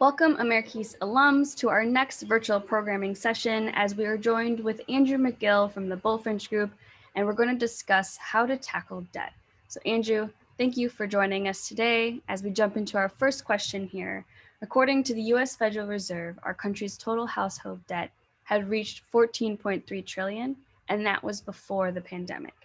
Welcome, Amerikis alums, to our next virtual programming session as we are joined with Andrew McGill from the Bulfinch Group, and we're going to discuss how to tackle debt. So Andrew, thank you for joining us today as we jump into our first question here. According to the US Federal Reserve, our country's total household debt had reached 14.3 trillion, and that was before the pandemic.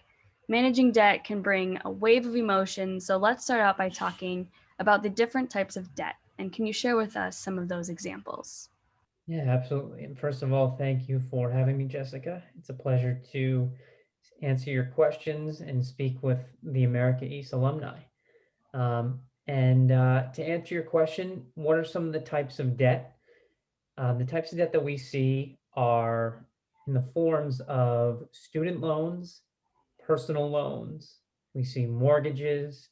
Managing debt can bring a wave of emotions, so let's start out by talking about the different types of debt. And can you share with us some of those examples? Yeah, absolutely. And first of all, thank you for having me, Jessica. It's a pleasure to answer your questions and speak with the America East alumni. To answer your question, what are some of the types of debt? The types of debt that we see are in the forms of student loans, personal loans, we see mortgages,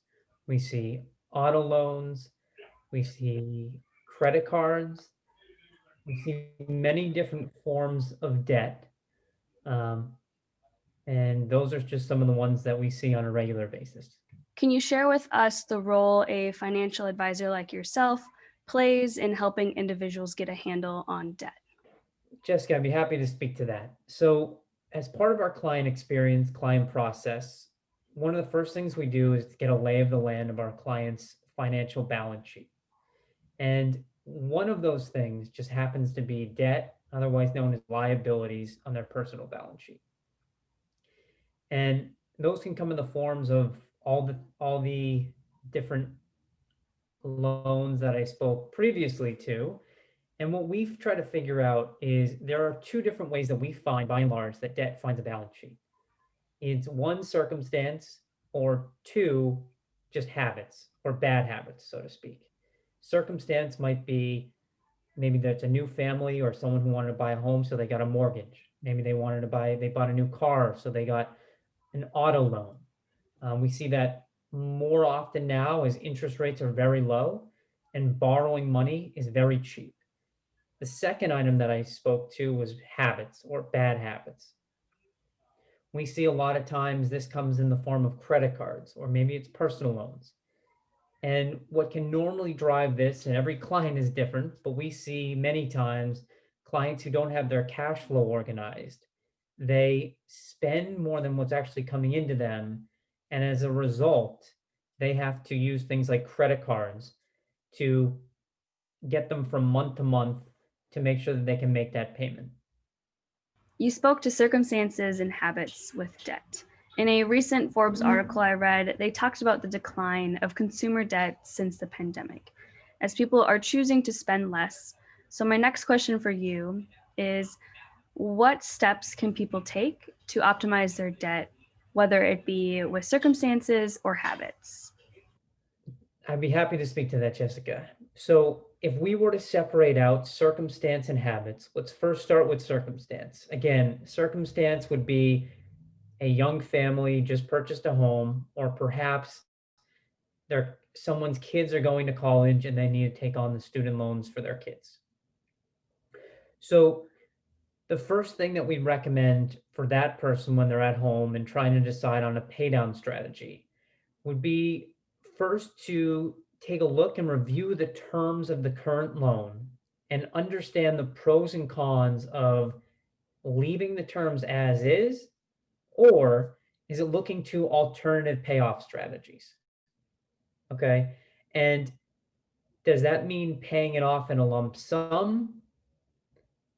we see auto loans, we see credit cards, we see many different forms of debt, um, and those are just some of the ones that we see on a regular basis. Can you share with us the role a financial advisor like yourself plays in helping individuals get a handle on debt? Jessica, I'd be happy to speak to that. So, as part of our client experience, client process, one of the first things we do is to get a lay of the land of our client's financial balance sheet. And one of those things just happens to be debt, otherwise known as liabilities, on their personal balance sheet. And those can come in the forms of all the different loans that I spoke previously to. And what we've tried to figure out is there are two different ways that we find, by and large, that debt finds a balance sheet. It's one, circumstance, or two, just habits or bad habits, so to speak. Circumstance might be maybe that's a new family or someone who wanted to buy a home, so they got a mortgage. Maybe they bought a new car, so they got an auto loan. We see that more often now as interest rates are very low and borrowing money is very cheap. The second item that I spoke to was habits or bad habits. We see a lot of times this comes in the form of credit cards or maybe it's personal loans. And what can normally drive this, and every client is different, but we see many times clients who don't have their cash flow organized. They spend more than what's actually coming into them. And as a result, they have to use things like credit cards to get them from month to month to make sure that they can make that payment. You spoke to circumstances and habits with debt. In a recent Forbes article I read, they talked about the decline of consumer debt since the pandemic, as people are choosing to spend less. So, my next question for you is what steps can people take to optimize their debt, whether it be with circumstances or habits? I'd be happy to speak to that, Jessica. So, if we were to separate out circumstance and habits, let's first start with circumstance. Again, circumstance would be a young family just purchased a home, or perhaps someone's kids are going to college and they need to take on the student loans for their kids. So, the first thing that we recommend for that person when they're at home and trying to decide on a pay down strategy would be first to take a look and review the terms of the current loan and understand the pros and cons of leaving the terms as is, or is it looking to alternative payoff strategies? Okay. And does that mean paying it off in a lump sum?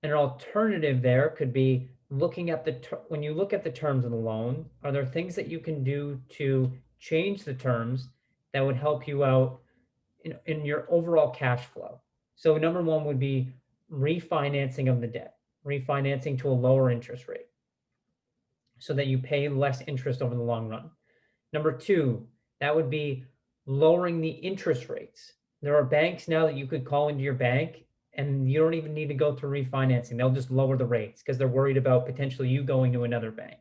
An alternative there could be looking at when you look at the terms of the loan, are there things that you can do to change the terms that would help you out in your overall cash flow? So number one would be refinancing of the debt, refinancing to a lower interest rate so that you pay less interest over the long run. Number two, that would be lowering the interest rates. There are banks now that you could call into your bank and you don't even need to go through refinancing. They'll just lower the rates because they're worried about potentially you going to another bank.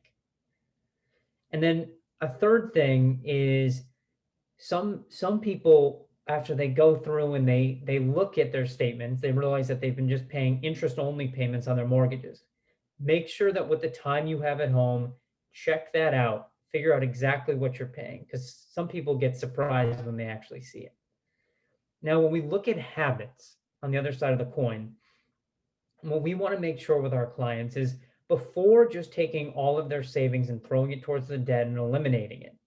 And then a third thing is some people, after they go through and they look at their statements, they realize that they've been just paying interest only payments on their mortgages. Make sure that with the time you have at home, check that out, figure out exactly what you're paying, because some people get surprised when they actually see it. Now, when we look at habits, on the other side of the coin. What we want to make sure with our clients is before just taking all of their savings and throwing it towards the debt and eliminating it,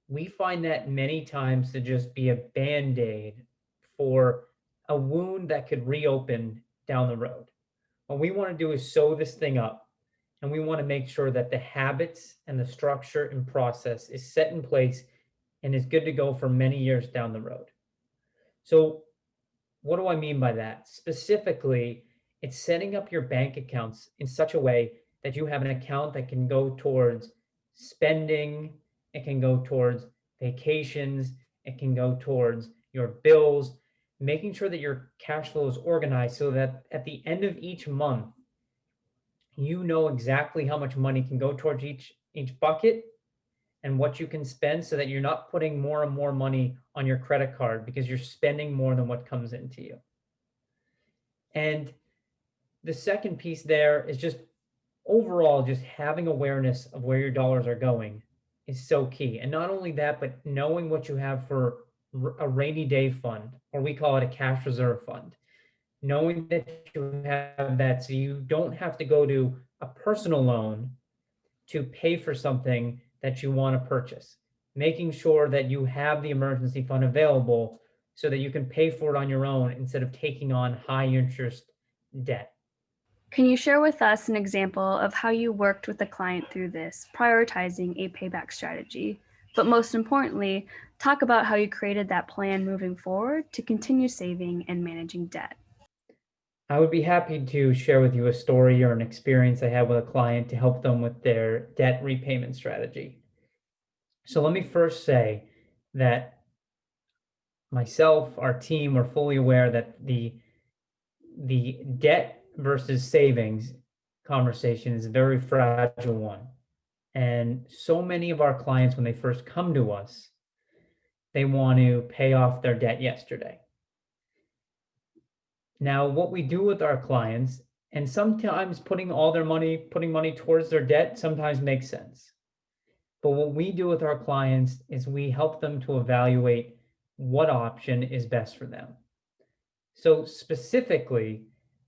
we find that many times to just be a band-aid for a wound that could reopen down the road. What we want to do is sew this thing up, and we want to make sure that the habits and the structure and process is set in place and is good to go for many years down the road. So what do I mean by that? Specifically, it's setting up your bank accounts in such a way that you have an account that can go towards spending, it can go towards vacations, it can go towards your bills, making sure that your cash flow is organized so that at the end of each month, you know exactly how much money can go towards each bucket and what you can spend so that you're not putting more and more money on your credit card because you're spending more than what comes into you. And the second piece there is just overall, just having awareness of where your dollars are going is so key. And not only that, but knowing what you have for a rainy day fund, or we call it a cash reserve fund. Knowing that you have that so you don't have to go to a personal loan to pay for something that you want to purchase. Making sure that you have the emergency fund available so that you can pay for it on your own instead of taking on high interest debt. Can you share with us an example of how you worked with a client through this, prioritizing a payback strategy? But most importantly, talk about how you created that plan moving forward to continue saving and managing debt. I would be happy to share with you a story or an experience I had with a client to help them with their debt repayment strategy. So let me first say that myself, our team, are fully aware that the debt versus savings conversation is a very fragile one. And so many of our clients, when they first come to us, they want to pay off their debt yesterday. Now, what we do with our clients, and sometimes putting money towards their debt sometimes makes sense. But what we do with our clients is we help them to evaluate what option is best for them. So specifically,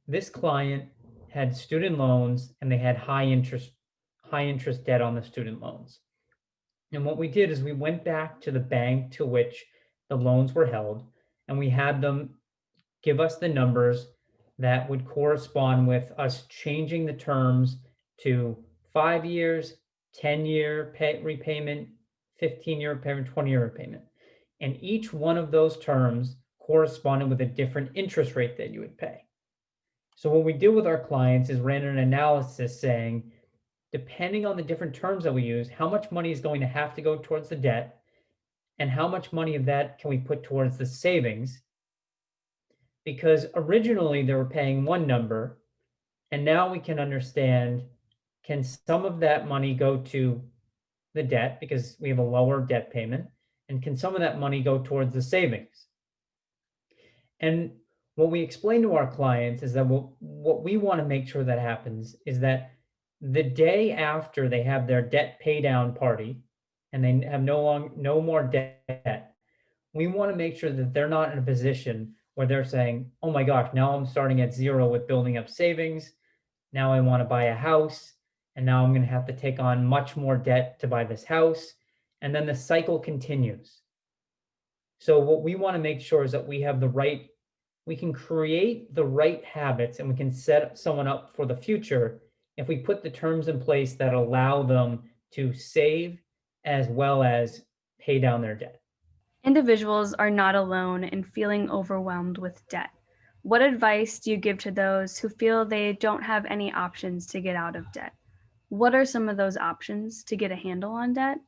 this client had student loans and they had high interest debt on the student loans. And what we did is we went back to the bank to which the loans were held and we had them give us the numbers that would correspond with us changing the terms to 5 years, 10-year repayment, 15-year repayment, 20-year repayment. And each one of those terms corresponded with a different interest rate that you would pay. So what we did with our clients is ran an analysis saying, depending on the different terms that we use, how much money is going to have to go towards the debt and how much money of that can we put towards the savings, because originally they were paying one number and now we can understand, can some of that money go to the debt because we have a lower debt payment, and can some of that money go towards the savings? And what we explain to our clients is that what we want to make sure that happens is that the day after they have their debt pay down party and they have no more debt, we want to make sure that they're not in a position where they're saying, oh my gosh, now I'm starting at zero with building up savings. Now I want to buy a house. And now I'm going to have to take on much more debt to buy this house. And then the cycle continues. So what we want to make sure is that we can create the right habits and we can set someone up for the future if we put the terms in place that allow them to save as well as pay down their debt. Individuals are not alone in feeling overwhelmed with debt. What advice do you give to those who feel they don't have any options to get out of debt? What are some of those options to get a handle on debt?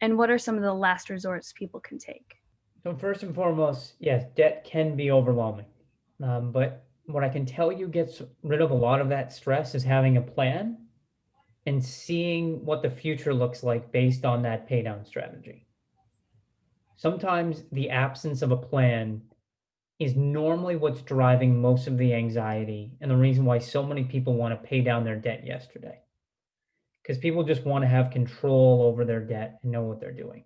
And what are some of the last resorts people can take? So first and foremost, yes, debt can be overwhelming. But what I can tell you gets rid of a lot of that stress is having a plan and seeing what the future looks like based on that pay down strategy. Sometimes the absence of a plan is normally what's driving most of the anxiety and the reason why so many people want to pay down their debt yesterday. Because people just want to have control over their debt and know what they're doing.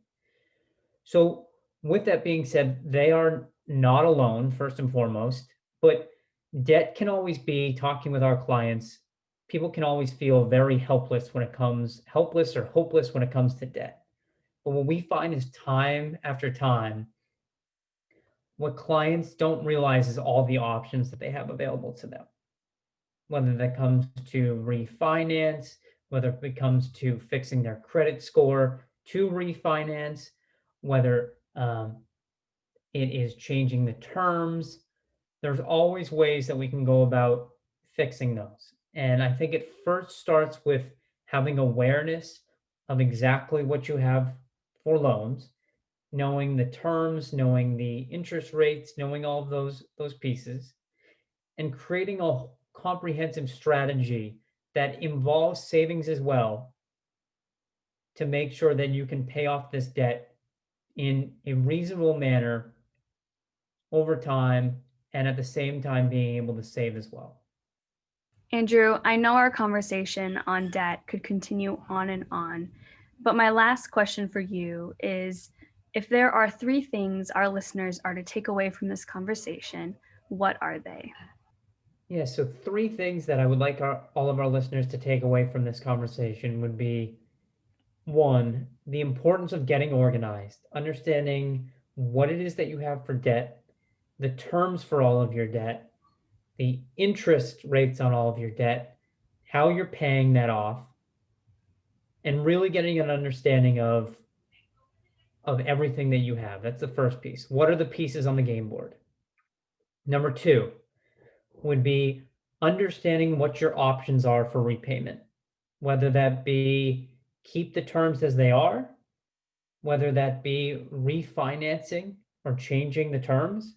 So, with that being said, they are not alone, first and foremost, But debt can always be, talking with our clients, people can always feel very helpless or hopeless when it comes to debt. But what we find is time after time, what clients don't realize is all the options that they have available to them, whether that comes to refinance, whether it comes to fixing their credit score to refinance, whether it is changing the terms. There's always ways that we can go about fixing those. And I think it first starts with having awareness of exactly what you have for loans, knowing the terms, knowing the interest rates, knowing all of those pieces, and creating a comprehensive strategy that involves savings as well to make sure that you can pay off this debt in a reasonable manner over time and at the same time being able to save as well. Andrew, I know our conversation on debt could continue on, but my last question for you is, if there are 3 things our listeners are to take away from this conversation, what are they? Yeah, so 3 things that I would like all of our listeners to take away from this conversation would be: one, the importance of getting organized, understanding what it is that you have for debt, the terms for all of your debt, the interest rates on all of your debt, how you're paying that off, and really getting an understanding of everything that you have. That's the first piece. What are the pieces on the game board? Number 2 would be understanding what your options are for repayment, whether that be keep the terms as they are, whether that be refinancing or changing the terms.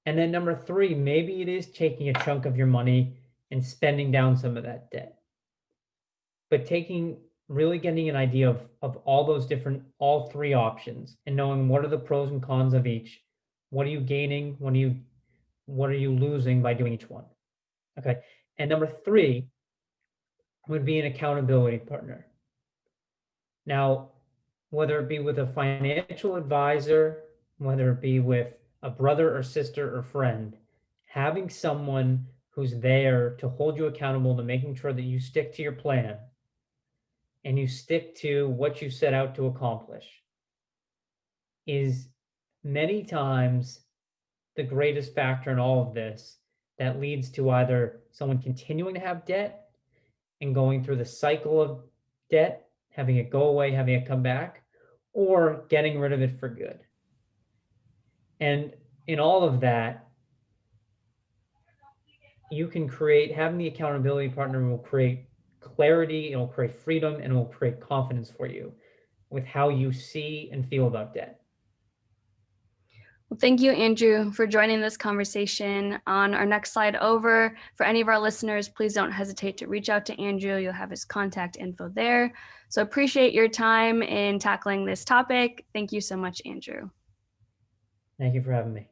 And then number 3, maybe it is taking a chunk of your money and spending down some of that debt. But really getting an idea of all 3 options and knowing what are the pros and cons of each. What are you gaining? What are you losing by doing each one? Okay. And number 3 would be an accountability partner. Now, whether it be with a financial advisor, whether it be with a brother or sister or friend, having someone who's there to hold you accountable to making sure that you stick to your plan and you stick to what you set out to accomplish is many times the greatest factor in all of this that leads to either someone continuing to have debt and going through the cycle of debt, having it go away, having it come back, or getting rid of it for good. And in all of that, you can having the accountability partner will create clarity, it will create freedom, and it will create confidence for you with how you see and feel about debt. Well, thank you, Andrew, for joining this conversation. On our next slide over, for any of our listeners, please don't hesitate to reach out to Andrew. You'll have his contact info there. So appreciate your time in tackling this topic. Thank you so much, Andrew. Thank you for having me.